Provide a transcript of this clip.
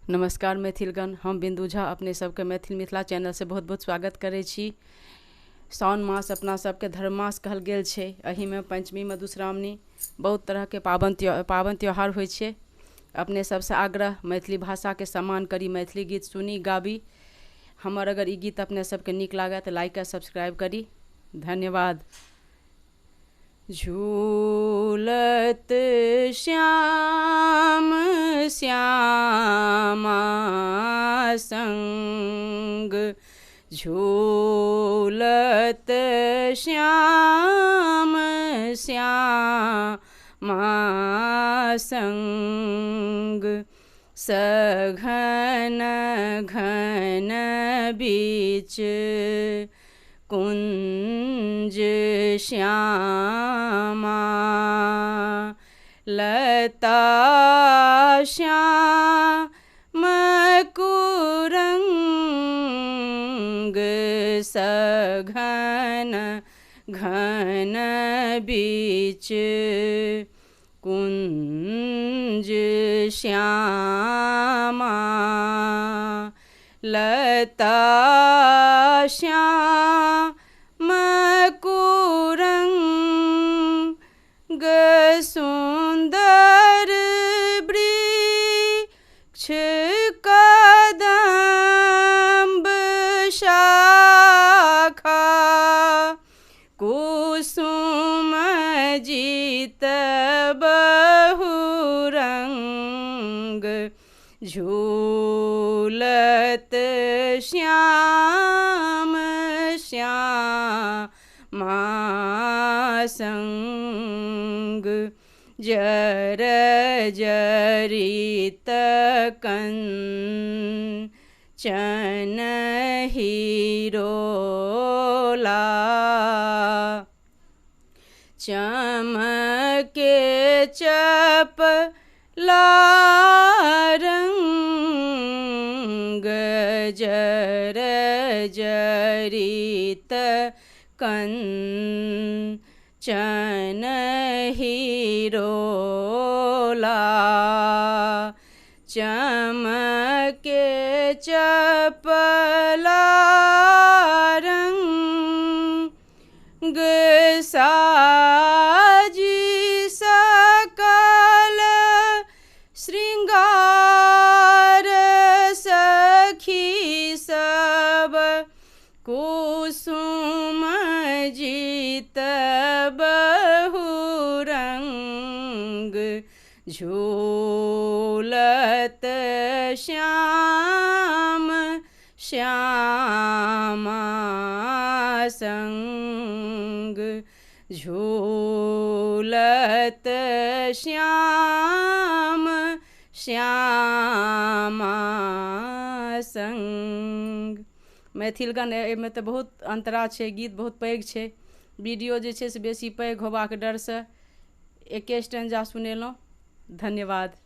नमस्कार मैथिलगण, हम बिंदु झा अपने सबके मैथिल मिथिला चैनल से बहुत बहुत स्वागत करै छी। सावन मास अपना सबके धर्म मास कहल गेल छै। एहिमे पंचमी मधुश्रावणी बहुत तरहके पाबनि त्यौहार होइ छै। अपने सबसे आग्रह मैथिली भाषाके सम्मान करी, मैथिली गीत सुनी गाबी। हमर अगर ई गीत अपने सबके नीक लागए तऽ लाइक आ सब्सक्राइब करी। धन्यवाद। झूलत श्याम श्यामा संग, झूलत श्याम श्यामा संग, सघन घन बीच कुंज श्यामा, लता श्याम कुरंग, सघन घन बीच कुंज श्यामा, लता श्याम कुरंग, सुंदर वृक्ष कदम्ब शाखा, कुसुम जीत बहुरंग, झूलत श्याम श्यामा संग, जर जरित कंचन हिरोला, चमके चपला रंग, जर जरित कंचन हिरोला, चमके चपला रंग, साजी सकल श्रृंगार सखी सब, कुसुम जीत बहुरंग, झूलत श्याम श्यामा संग, झूलत श्याम श्यामा संग। मैथिल गान एहिमे तऽ बहुत अंतरा छै, गीत बहुत पैघ छै। वीडियो जे छै से बेसी पैघ होबाक डरसँ एके स्टैंजा सुनेलहुँ। धन्यवाद।